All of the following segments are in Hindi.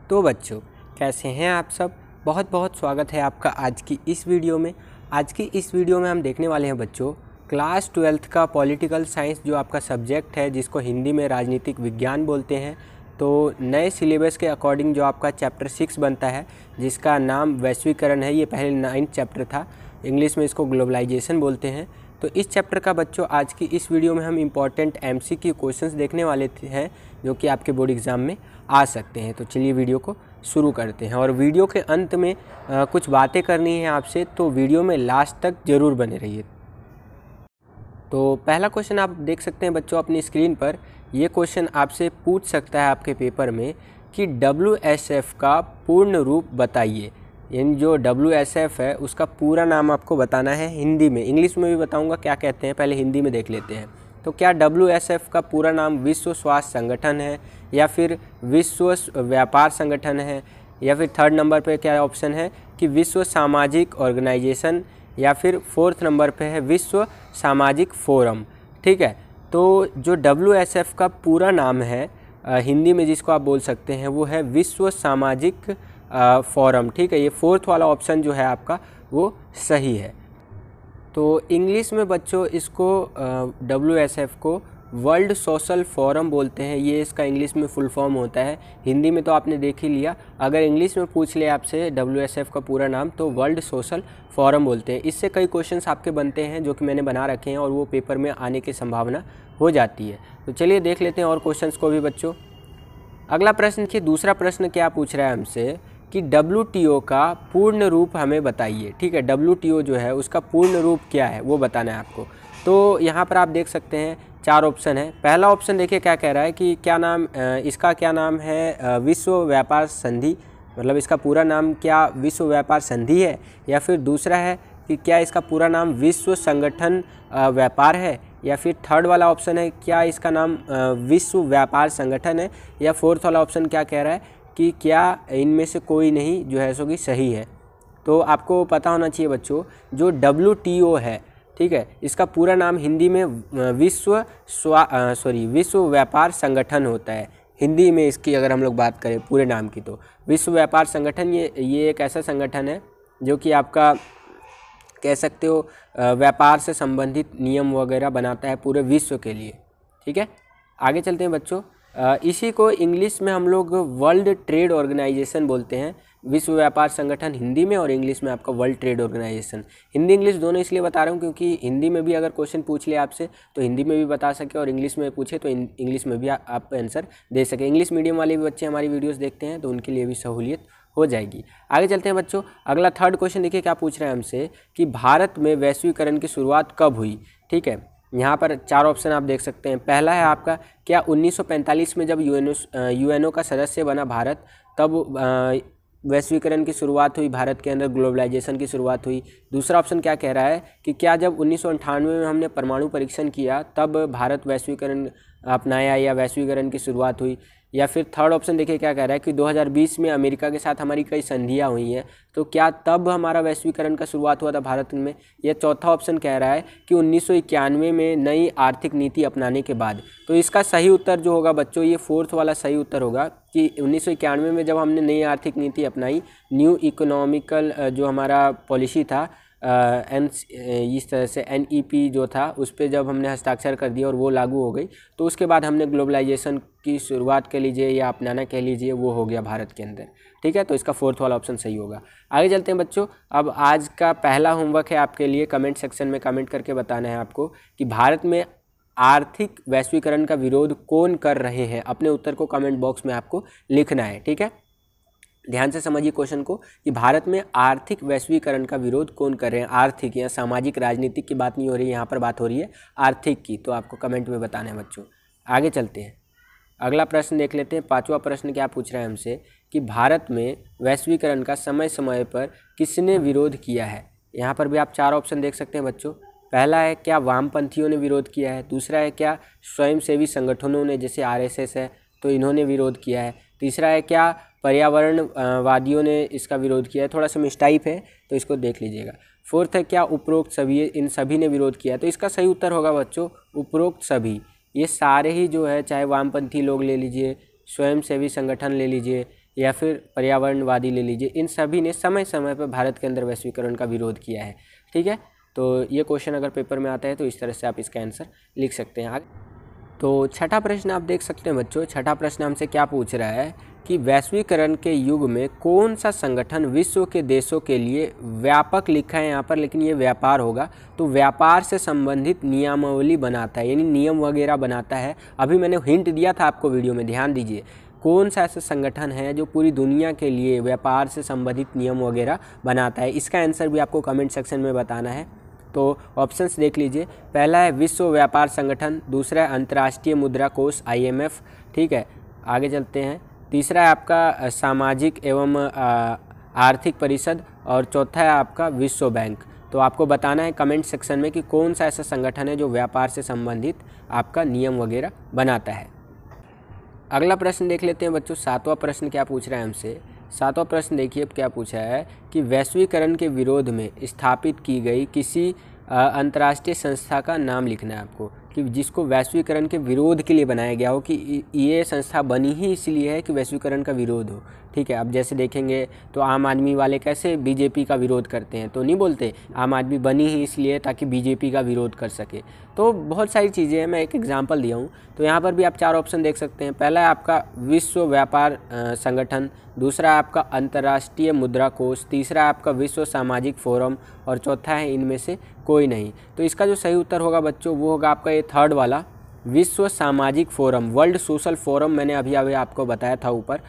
तो बच्चों, कैसे हैं आप सब। बहुत बहुत स्वागत है आपका आज की इस वीडियो में। आज की इस वीडियो में हम देखने वाले हैं बच्चों क्लास 12th का पॉलिटिकल साइंस जो आपका सब्जेक्ट है, जिसको हिंदी में राजनीतिक विज्ञान बोलते हैं। तो नए सिलेबस के अकॉर्डिंग जो आपका चैप्टर 6 बनता है, जिसका नाम वैश्वीकरण है। ये पहले 9th चैप्टर था, इंग्लिश में इसको ग्लोबलाइजेशन बोलते हैं। तो इस चैप्टर का बच्चों आज की इस वीडियो में हम इम्पॉर्टेंट MCQ क्वेश्चंस देखने वाले हैं, जो कि आपके बोर्ड एग्ज़ाम में आ सकते हैं। तो चलिए वीडियो को शुरू करते हैं। और वीडियो के अंत में कुछ बातें करनी है आपसे, तो वीडियो में लास्ट तक ज़रूर बने रहिए। तो पहला क्वेश्चन आप देख सकते हैं बच्चों अपनी स्क्रीन पर। ये क्वेश्चन आपसे पूछ सकता है आपके पेपर में कि WSF का पूर्ण रूप बताइए। यानी जो WSF है उसका पूरा नाम आपको बताना है हिंदी में। इंग्लिश में भी बताऊंगा क्या कहते हैं, पहले हिंदी में देख लेते हैं। तो क्या WSF का पूरा नाम विश्व स्वास्थ्य संगठन है, या फिर विश्व व्यापार संगठन है, या फिर थर्ड नंबर पे क्या ऑप्शन है कि विश्व सामाजिक ऑर्गेनाइजेशन, या फिर फोर्थ नंबर पे है विश्व सामाजिक फोरम। ठीक है, तो जो WSF का पूरा नाम है हिंदी में जिसको आप बोल सकते हैं वो है विश्व सामाजिक फोरम। ठीक है, ये फोर्थ वाला ऑप्शन जो है आपका वो सही है। तो इंग्लिश में बच्चों इसको WSF को वर्ल्ड सोशल फोरम बोलते हैं। ये इसका इंग्लिश में फुल फॉर्म होता है। हिंदी में तो आपने देख ही लिया। अगर इंग्लिश में पूछ ले आपसे WSF का पूरा नाम, तो वर्ल्ड सोशल फोरम बोलते हैं। इससे कई क्वेश्चंस आपके बनते हैं जो कि मैंने बना रखे हैं, और वो पेपर में आने की संभावना हो जाती है। तो चलिए देख लेते हैं और क्वेश्चंस को भी बच्चों। अगला प्रश्न देखिए, दूसरा प्रश्न क्या पूछ रहा है हमसे कि WTO का पूर्ण रूप हमें बताइए। ठीक है, WTO जो है उसका पूर्ण रूप क्या है वो बताना है आपको। तो यहाँ पर आप देख सकते हैं 4 ऑप्शन है। पहला ऑप्शन देखिए क्या कह रहा है कि क्या नाम इसका क्या नाम है विश्व व्यापार संधि, मतलब इसका पूरा नाम क्या विश्व व्यापार संधि है, या फिर दूसरा है कि क्या इसका पूरा नाम विश्व संगठन व्यापार है, या फिर थर्ड वाला ऑप्शन है क्या इसका नाम विश्व व्यापार संगठन है, या फोर्थ वाला ऑप्शन क्या कह रहा है कि क्या इनमें से कोई नहीं जो है सो कि सही है। तो आपको पता होना चाहिए बच्चों, जो WTO है, ठीक है, इसका पूरा नाम हिंदी में विश्व व्यापार संगठन होता है। हिंदी में इसकी अगर हम लोग बात करें पूरे नाम की, तो विश्व व्यापार संगठन ये एक ऐसा संगठन है जो कि आपका कह सकते हो व्यापार से संबंधित नियम वगैरह बनाता है पूरे विश्व के लिए। ठीक है, आगे चलते हैं बच्चों। इसी को इंग्लिश में हम लोग वर्ल्ड ट्रेड ऑर्गेनाइजेशन बोलते हैं। विश्व व्यापार संगठन हिंदी में, और इंग्लिश में आपका World Trade Organization. Hindi English दोनों इसलिए बता रहा हूँ क्योंकि हिंदी में भी अगर क्वेश्चन पूछ ले आपसे तो हिंदी में भी बता सके, और इंग्लिश में पूछे तो इंग्लिश में भी आप आंसर दे सके। इंग्लिश मीडियम वाले भी बच्चे हमारी वीडियोज़ देखते हैं तो उनके लिए भी सहूलियत हो जाएगी। आगे चलते हैं बच्चों। अगला थर्ड क्वेश्चन देखिए क्या पूछ रहे हैं हमसे कि भारत में वैश्वीकरण की शुरुआत कब हुई। ठीक है, यहाँ पर 4 ऑप्शन आप देख सकते हैं। पहला है आपका क्या 1945 में जब UNO का सदस्य बना भारत, तब वैश्वीकरण की शुरुआत हुई, भारत के अंदर ग्लोबलाइजेशन की शुरुआत हुई। दूसरा ऑप्शन क्या कह रहा है कि क्या जब 1998 में हमने परमाणु परीक्षण किया तब भारत वैश्वीकरण अपनाया या वैश्वीकरण की शुरुआत हुई। या फिर थर्ड ऑप्शन देखिए क्या कह रहा है कि 2020 में अमेरिका के साथ हमारी कई संधियां हुई हैं, तो क्या तब हमारा वैश्वीकरण का शुरुआत हुआ था भारत में। या चौथा ऑप्शन कह रहा है कि 1991 में नई आर्थिक नीति अपनाने के बाद। तो इसका सही उत्तर जो होगा बच्चों, ये फोर्थ वाला सही उत्तर होगा कि 1991 में जब हमने नई आर्थिक नीति अपनाई, न्यू इकोनॉमिकल जो हमारा पॉलिसी था इस तरह से NEP जो था उस पर जब हमने हस्ताक्षर कर दिया और वो लागू हो गई, तो उसके बाद हमने ग्लोबलाइजेशन की शुरुआत कह लीजिए या अपनाना कह लीजिए, वो हो गया भारत के अंदर। ठीक है, तो इसका फोर्थ वाला ऑप्शन सही होगा। आगे चलते हैं बच्चों। अब आज का पहला होमवर्क है आपके लिए, कमेंट सेक्शन में कमेंट करके बताना है आपको कि भारत में आर्थिक वैश्वीकरण का विरोध कौन कर रहे हैं। अपने उत्तर को कमेंट बॉक्स में आपको लिखना है। ठीक है, ध्यान से समझिए क्वेश्चन को कि भारत में आर्थिक वैश्वीकरण का विरोध कौन कर रहे हैं। आर्थिक या सामाजिक राजनीतिक की बात नहीं हो रही है, यहाँ पर बात हो रही है आर्थिक की। तो आपको कमेंट में बताना है बच्चों। आगे चलते हैं, अगला प्रश्न देख लेते हैं। 5वां प्रश्न क्या पूछ रहा है हमसे कि भारत में वैश्वीकरण का समय समय पर किसने विरोध किया है। यहाँ पर भी आप 4 ऑप्शन देख सकते हैं बच्चों। पहला है क्या वामपंथियों ने विरोध किया है। दूसरा है क्या स्वयंसेवी संगठनों ने, जैसे RSS है तो इन्होंने विरोध किया है। तीसरा है क्या पर्यावरणवादियों ने इसका विरोध किया है। थोड़ा सा मिस्टाइप है तो इसको देख लीजिएगा। फोर्थ है क्या उपरोक्त सभी, इन सभी ने विरोध किया है। तो इसका सही उत्तर होगा बच्चों उपरोक्त सभी। ये सारे ही जो है, चाहे वामपंथी लोग ले लीजिए, स्वयंसेवी संगठन ले लीजिए या फिर पर्यावरणवादी ले लीजिए, इन सभी ने समय समय पर भारत के अंदर वैश्वीकरण का विरोध किया है। ठीक है, तो ये क्वेश्चन अगर पेपर में आता है तो इस तरह से आप इसका आंसर लिख सकते हैं। आगे तो छठा प्रश्न आप देख सकते हैं बच्चों, छठा प्रश्न हमसे क्या पूछ रहा है कि वैश्वीकरण के युग में कौन सा संगठन विश्व के देशों के लिए व्यापक, लिखा है यहाँ पर लेकिन ये व्यापार होगा, तो व्यापार से संबंधित नियमावली बनाता है, यानी नियम वगैरह बनाता है। अभी मैंने हिंट दिया था आपको वीडियो में, ध्यान दीजिए, कौन सा ऐसा संगठन है जो पूरी दुनिया के लिए व्यापार से संबंधित नियम वगैरह बनाता है। इसका आंसर भी आपको कमेंट सेक्शन में बताना है। तो ऑप्शंस देख लीजिए, पहला है विश्व व्यापार संगठन, दूसरा है अंतर्राष्ट्रीय मुद्रा कोष IMF, ठीक है, आगे चलते हैं, तीसरा है आपका सामाजिक एवं आर्थिक परिषद, और चौथा है आपका विश्व बैंक। तो आपको बताना है कमेंट सेक्शन में कि कौन सा ऐसा संगठन है जो व्यापार से संबंधित आपका नियम वगैरह बनाता है। अगला प्रश्न देख लेते हैं बच्चों, सातवां प्रश्न क्या पूछ रहा है हमसे। सातवां प्रश्न देखिए अब क्या पूछा है कि वैश्वीकरण के विरोध में स्थापित की गई किसी अंतर्राष्ट्रीय संस्था का नाम लिखना है आपको, कि जिसको वैश्वीकरण के विरोध के लिए बनाया गया हो, कि ये संस्था बनी ही इसलिए है कि वैश्वीकरण का विरोध हो। ठीक है, अब जैसे देखेंगे तो आम आदमी वाले कैसे बीजेपी का विरोध करते हैं, तो नहीं बोलते आम आदमी बनी ही इसलिए ताकि बीजेपी का विरोध कर सके। तो बहुत सारी चीज़ें हैं, मैं एक एग्जांपल दिया हूँ। तो यहाँ पर भी आप चार ऑप्शन देख सकते हैं। पहला है आपका विश्व व्यापार संगठन, दूसरा है आपका अंतर्राष्ट्रीय मुद्रा कोष, तीसरा है आपका विश्व सामाजिक फोरम, और चौथा है इनमें से कोई नहीं। तो इसका जो सही उत्तर होगा बच्चों वो होगा आपका ये थर्ड वाला, विश्व सामाजिक फोरम, वर्ल्ड सोशल फोरम, मैंने अभी आपको बताया था ऊपर।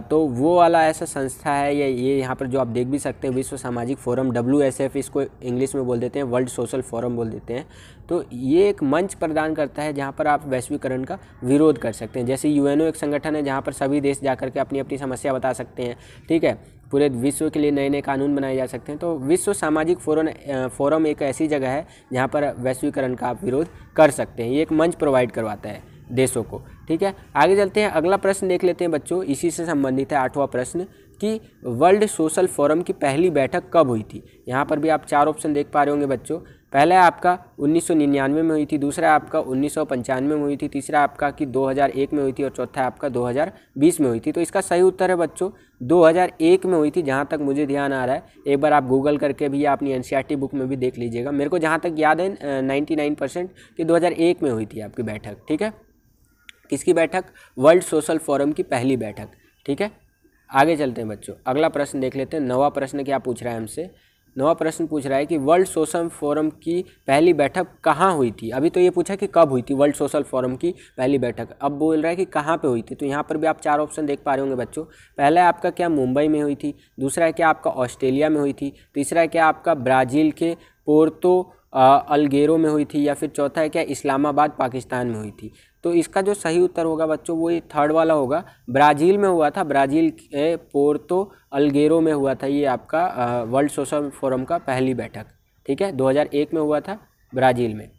तो वो वाला ऐसा संस्था है, ये यहाँ पर जो आप देख भी सकते हैं, विश्व सामाजिक फोरम, WSF इसको इंग्लिश में बोल देते हैं, वर्ल्ड सोशल फोरम बोल देते हैं। तो ये एक मंच प्रदान करता है जहाँ पर आप वैश्वीकरण का विरोध कर सकते हैं। जैसे UNO एक संगठन है जहाँ पर सभी देश जाकर के अपनी अपनी समस्या बता सकते हैं। ठीक है, पूरे विश्व के लिए नए नए कानून बनाए जा सकते हैं। तो विश्व सामाजिक फोरम एक ऐसी जगह है जहाँ पर वैश्वीकरण का आप विरोध कर सकते हैं। ये एक मंच प्रोवाइड करवाता है देशों को। ठीक है, आगे चलते हैं, अगला प्रश्न देख लेते हैं बच्चों, इसी से संबंधित है आठवां प्रश्न, कि वर्ल्ड सोशल फोरम की पहली बैठक कब हुई थी। यहाँ पर भी आप चार ऑप्शन देख पा रहे होंगे बच्चों। पहला है आपका 1999 में हुई थी, दूसरा है आपका 1995 में हुई थी, तीसरा आपका कि 2001 में हुई थी, और चौथा है आपका 2020 में हुई थी। तो इसका सही उत्तर है बच्चों 2001 में हुई थी, जहाँ तक मुझे ध्यान आ रहा है। एक बार आप गूगल करके भी या अपनी NCERT बुक में भी देख लीजिएगा। मेरे को जहाँ तक याद है 99% कि 2001 में हुई थी आपकी बैठक। ठीक है, किसकी बैठक? वर्ल्ड सोशल फोरम की पहली बैठक। ठीक है, आगे चलते हैं बच्चों, अगला प्रश्न देख लेते हैं। नौवां प्रश्न क्या पूछ रहा है हमसे। नौवां प्रश्न पूछ रहा है कि वर्ल्ड सोशल फोरम की पहली बैठक कहाँ हुई थी। अभी तो ये पूछा कि कब हुई थी वर्ल्ड सोशल फोरम की पहली बैठक, अब बोल रहा है कि कहाँ पे हुई थी। तो यहाँ पर भी आप चार ऑप्शन देख पा रहे होंगे बच्चों। पहला है आपका क्या मुंबई में हुई थी, दूसरा है क्या आपका ऑस्ट्रेलिया में हुई थी, तीसरा है क्या आपका ब्राज़ील के पोर्तो अल्गेरो में हुई थी, या फिर चौथा है क्या इस्लामाबाद पाकिस्तान में हुई थी। तो इसका जो सही उत्तर होगा बच्चों वो ये थर्ड वाला होगा, ब्राज़ील में हुआ था, ब्राज़ील के पोर्तो अल्गेरो में हुआ था ये आपका वर्ल्ड सोशल फोरम का पहली बैठक। ठीक है, 2001 में हुआ था ब्राज़ील में।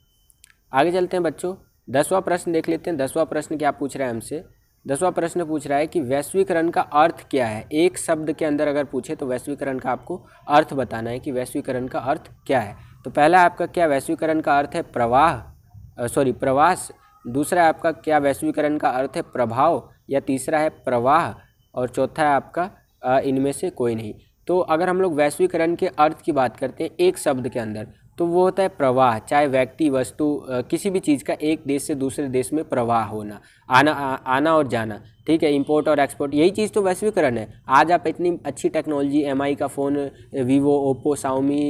आगे चलते हैं बच्चों, 10वां प्रश्न देख लेते हैं। 10वां प्रश्न क्या पूछ रहा है हमसे। 10वां प्रश्न पूछ रहा है कि वैश्वीकरण का अर्थ क्या है। एक शब्द के अंदर अगर पूछे तो वैश्वीकरण का आपको अर्थ बताना है कि वैश्वीकरण का अर्थ क्या है। तो पहला आपका क्या वैश्वीकरण का अर्थ है प्रवास, दूसरा आपका क्या वैश्वीकरण का अर्थ है प्रभाव, या तीसरा है प्रवाह, और चौथा है आपका इनमें से कोई नहीं। तो अगर हम लोग वैश्वीकरण के अर्थ की बात करते हैं एक शब्द के अंदर, तो वो होता है प्रवाह, चाहे व्यक्ति वस्तु किसी भी चीज़ का एक देश से दूसरे देश में प्रवाह होना, आना और जाना। ठीक है, इंपोर्ट और एक्सपोर्ट, यही चीज़ तो वैश्वीकरण है। आज आप इतनी अच्छी टेक्नोलॉजी MI का phone, Vivo, Oppo, Xiaomi,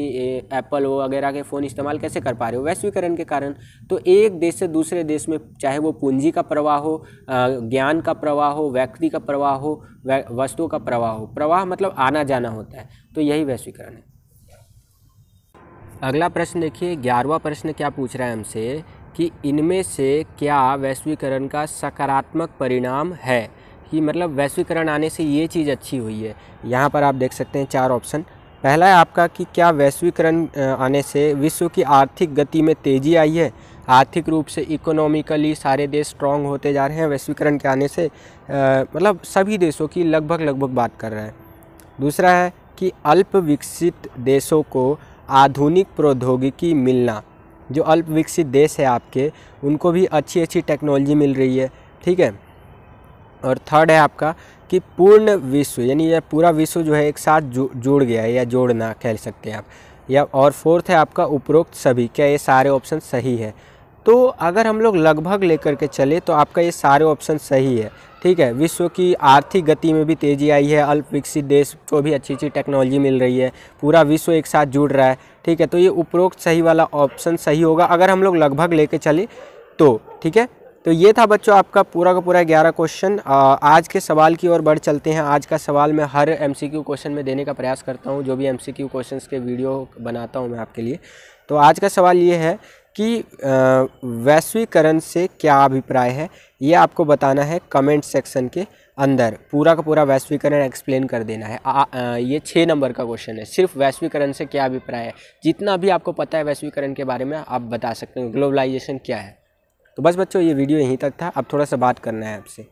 Apple वगैरह के फ़ोन इस्तेमाल कैसे कर पा रहे हो? वैश्वीकरण के कारण। तो एक देश से दूसरे देश में चाहे वो पूंजी का प्रवाह हो, ज्ञान का प्रवाह हो, व्यक्ति का प्रवाह हो, वस्तुओं का प्रवाह हो, प्रवाह मतलब आना जाना होता है, तो यही वैश्वीकरण है। अगला प्रश्न देखिए, 11वां प्रश्न क्या पूछ रहा है हमसे कि इनमें से क्या वैश्वीकरण का सकारात्मक परिणाम है, कि मतलब वैश्वीकरण आने से ये चीज़ अच्छी हुई है। यहाँ पर आप देख सकते हैं चार ऑप्शन। पहला है आपका कि क्या वैश्वीकरण आने से विश्व की आर्थिक गति में तेज़ी आई है, आर्थिक रूप से इकोनॉमिकली सारे देश स्ट्रॉन्ग होते जा रहे हैं वैश्वीकरण के आने से, मतलब सभी देशों की लगभग बात कर रहा है। दूसरा है कि अल्प विकसित देशों को आधुनिक प्रौद्योगिकी मिलना, जो अल्प विकसित देश है आपके उनको भी अच्छी टेक्नोलॉजी मिल रही है। ठीक है, और थर्ड है आपका कि पूर्ण विश्व, यानी यह पूरा विश्व जो है एक साथ जुड़ गया है, या जोड़ना कह सकते हैं आप। या और फोर्थ है आपका उपरोक्त सभी। क्या ये सारे ऑप्शन सही है? तो अगर हम लोग लगभग लेकर के चले तो आपका ये सारे ऑप्शन सही है, ठीक है। विश्व की आर्थिक गति में भी तेज़ी आई है, अल्प विकसित देश को भी अच्छी अच्छी टेक्नोलॉजी मिल रही है, पूरा विश्व एक साथ जुड़ रहा है, ठीक है। तो ये उपरोक्त सही वाला ऑप्शन सही होगा अगर हम लोग लगभग लेके चले तो, ठीक है। तो ये था बच्चों आपका पूरा का पूरा 11 क्वेश्चन। आज के सवाल की ओर बढ़ चलते हैं। आज का सवाल मैं हर एमसीक्यू क्वेश्चन में देने का प्रयास करता हूँ, जो भी एमसीक्यू क्वेश्चंस के वीडियो बनाता हूँ मैं आपके लिए। तो आज का सवाल ये है कि वैश्वीकरण से क्या अभिप्राय है, ये आपको बताना है कमेंट सेक्शन के अंदर। पूरा का पूरा वैश्वीकरण एक्सप्लेन कर देना है। ये 6 नंबर का क्वेश्चन है, सिर्फ वैश्वीकरण से क्या अभिप्राय है। जितना भी आपको पता है वैश्वीकरण के बारे में आप बता सकते हो, ग्लोबलाइजेशन क्या है। तो बस बच्चों ये वीडियो यहीं तक था। अब थोड़ा सा बात करना है आपसे।